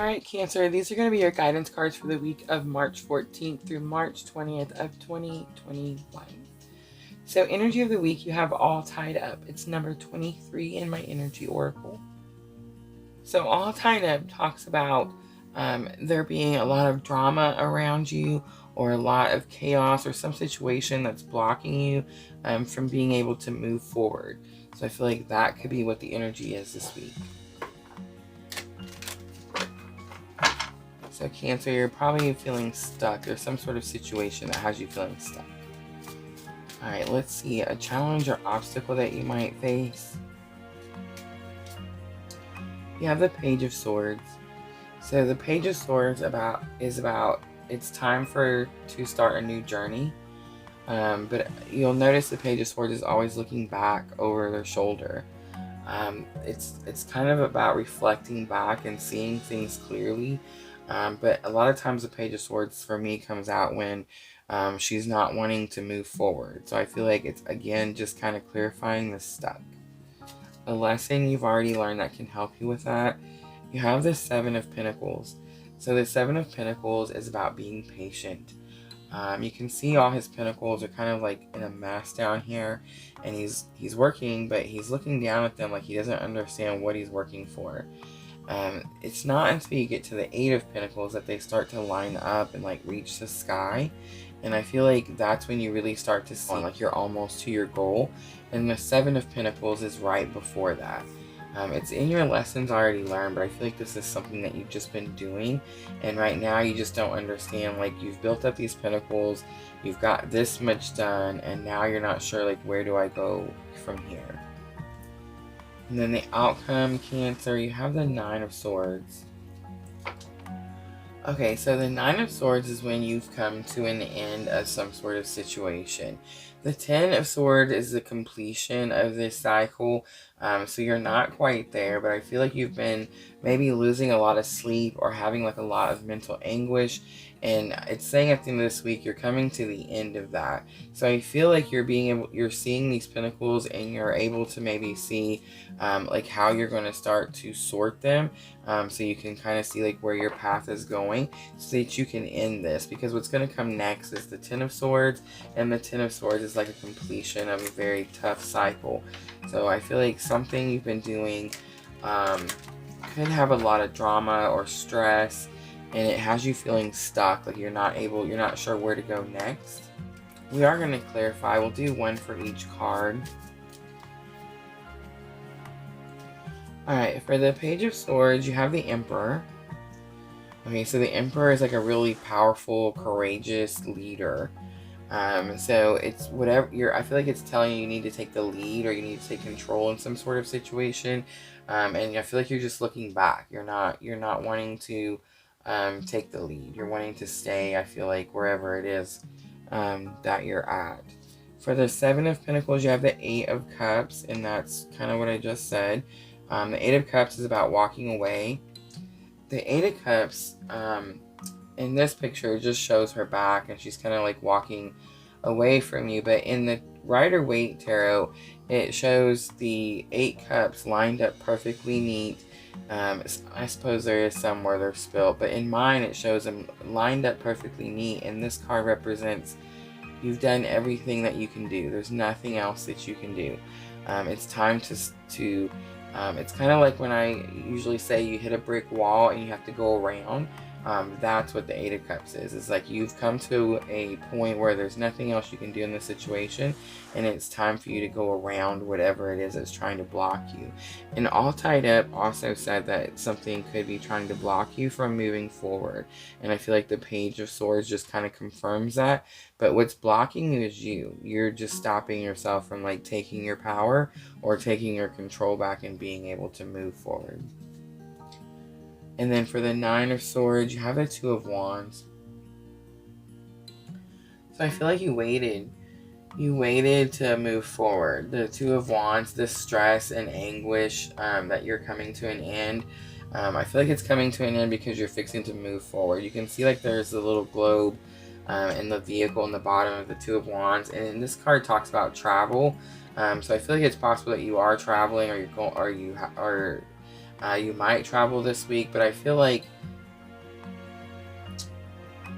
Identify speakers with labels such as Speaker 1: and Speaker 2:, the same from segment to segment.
Speaker 1: Alright, Cancer, these are going to be your guidance cards for the week of March 14th through March 20th of 2021. So energy of the week, you have All Tied Up. It's number 23 in my Energy Oracle. So All Tied Up talks about there being a lot of drama around you, or a lot of chaos, or some situation that's blocking you from being able to move forward. So I feel like that could be what the energy is this week. So Cancer, you're probably feeling stuck. There's some sort of situation that has you feeling stuck. Alright, let's see. A challenge or obstacle that you might face. You have the Page of Swords. So the Page of Swords is about it's time to start a new journey. But you'll notice the Page of Swords is always looking back over their shoulder. It's kind of about reflecting back and seeing things clearly. But a lot of times the Page of Swords for me comes out when she's not wanting to move forward. So I feel like it's, again, just kind of clarifying the stuck. A lesson you've already learned that can help you with that. You have the Seven of Pentacles. So the Seven of Pentacles is about being patient. You can see all his pentacles are kind of like in a mass down here, and he's working, but he's looking down at them like he doesn't understand what he's working for. It's not until you get to the Eight of Pentacles that they start to line up and like reach the sky, and I feel like that's when you really start to see like you're almost to your goal. And the Seven of Pentacles is right before that. It's in your lessons already learned, but I feel like this is something that you've just been doing, and right now you just don't understand. Like, you've built up these pentacles, you've got this much done, and now you're not sure, like, where do I go from here? And then the outcome, Cancer, you have the Nine of Swords. Okay, so the Nine of Swords is when you've come to an end of some sort of situation. The Ten of Swords is the completion of this cycle, so you're not quite there, but I feel like you've been maybe losing a lot of sleep or having like a lot of mental anguish, and it's saying at the end of this week you're coming to the end of that. So I feel like you're seeing these pentacles, and you're able to maybe see like how you're going to start to sort them, so you can kind of see like where your path is going, so that you can end this. Because what's going to come next is the Ten of Swords, and the Ten of Swords is like a completion of a very tough cycle. So I feel like something you've been doing could have a lot of drama or stress, and it has you feeling stuck, like you're not sure where to go next. We are going to clarify. We'll do one for each card. Alright, for the Page of Swords, you have the Emperor. Okay, so the Emperor is like a really powerful, courageous leader. So it's whatever I feel like it's telling you need to take the lead, or you need to take control in some sort of situation. And I feel like you're just looking back. You're not wanting to take the lead. You're wanting to stay, I feel like, wherever it is that you're at. For the Seven of Pentacles, you have the Eight of Cups, and that's kind of what I just said. The Eight of Cups is about walking away. The Eight of Cups, in this picture, just shows her back, and she's kind of like walking away from you. But in the Rider-Waite Tarot, it shows the Eight Cups lined up perfectly neat. I suppose there is some where they're spilt, but in mine it shows them lined up perfectly neat, and this card represents you've done everything that you can do. There's nothing else that you can do. It's time to it's kind of like when I usually say you hit a brick wall and you have to go around. That's what the Eight of Cups is. It's like you've come to a point where there's nothing else you can do in this situation, and it's time for you to go around whatever it is that's trying to block you. And All Tied Up also said that something could be trying to block you from moving forward, and I feel like the Page of Swords just kind of confirms that. But what's blocking you is you're just stopping yourself from like taking your power or taking your control back and being able to move forward. And then for the Nine of Swords, you have the Two of Wands. So I feel like you waited. You waited to move forward. The Two of Wands, the stress and anguish that you're coming to an end. I feel like it's coming to an end because you're fixing to move forward. You can see like there's a little globe in the vehicle in the bottom of the Two of Wands. And this card talks about travel. So I feel like it's possible that you are traveling, or you might travel this week, but I feel like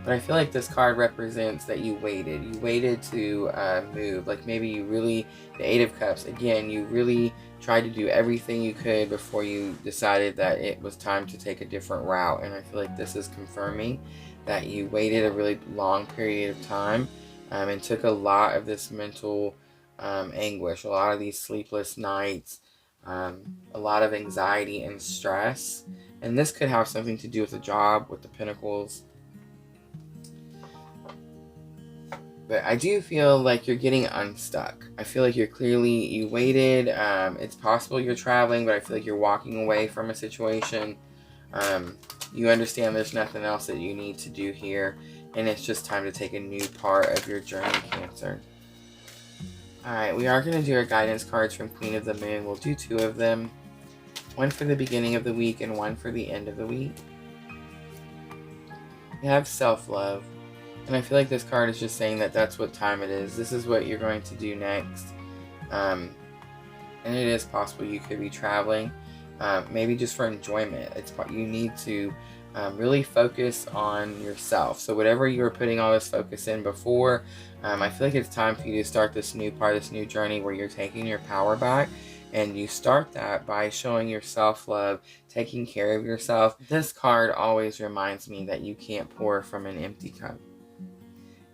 Speaker 1: But I feel like this card represents that you waited. You waited to move. Like maybe you really, the Eight of Cups, again, you really tried to do everything you could before you decided that it was time to take a different route. And I feel like this is confirming that you waited a really long period of time and took a lot of this mental anguish, a lot of these sleepless nights, a lot of anxiety and stress. And this could have something to do with the job, with the Pentacles. But I do feel like you're getting unstuck. I feel like you waited. It's possible you're traveling, but I feel like you're walking away from a situation. You understand there's nothing else that you need to do here. And it's just time to take a new part of your journey, Cancer. Alright, we are going to do our guidance cards from Queen of the Moon. We'll do 2 of them. One for the beginning of the week and one for the end of the week. We have self-love. And I feel like this card is just saying that that's what time it is. This is what you're going to do next. And it is possible you could be traveling. Maybe just for enjoyment. You need to really focus on yourself. So whatever you were putting all this focus in before, I feel like it's time for you to start this new part, this new journey where you're taking your power back. And you start that by showing your self-love, taking care of yourself. This card always reminds me that you can't pour from an empty cup.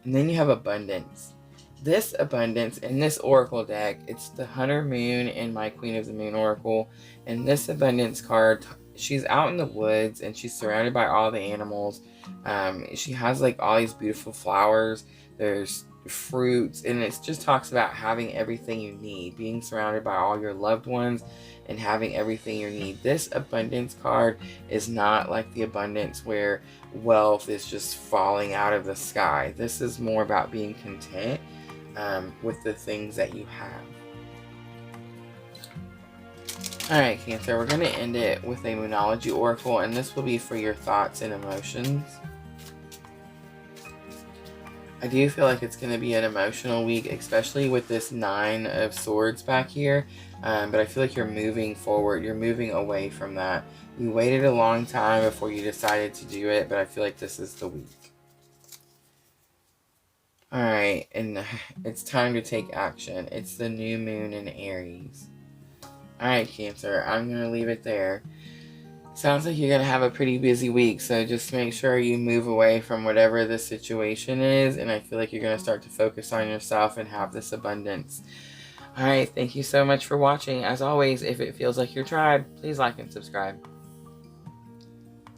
Speaker 1: And then you have abundance. This abundance in this oracle deck, it's the Hunter Moon in my Queen of the Moon Oracle. And this abundance card, she's out in the woods and she's surrounded by all the animals. She has like all these beautiful flowers. There's fruits, and it just talks about having everything you need, being surrounded by all your loved ones and having everything you need. This abundance card is not like the abundance where wealth is just falling out of the sky. This is more about being content with the things that you have. Alright, Cancer, we're going to end it with a Monology Oracle, and this will be for your thoughts and emotions. I do feel like it's going to be an emotional week, especially with this 9 of Swords back here. But I feel like you're moving forward. You're moving away from that. You waited a long time before you decided to do it, but I feel like this is the week. Alright, and it's time to take action. It's the new moon in Aries. Alright, Cancer, I'm going to leave it there. Sounds like you're going to have a pretty busy week, so just make sure you move away from whatever the situation is, and I feel like you're going to start to focus on yourself and have this abundance. Alright, thank you so much for watching. As always, if it feels like your tribe, please like and subscribe.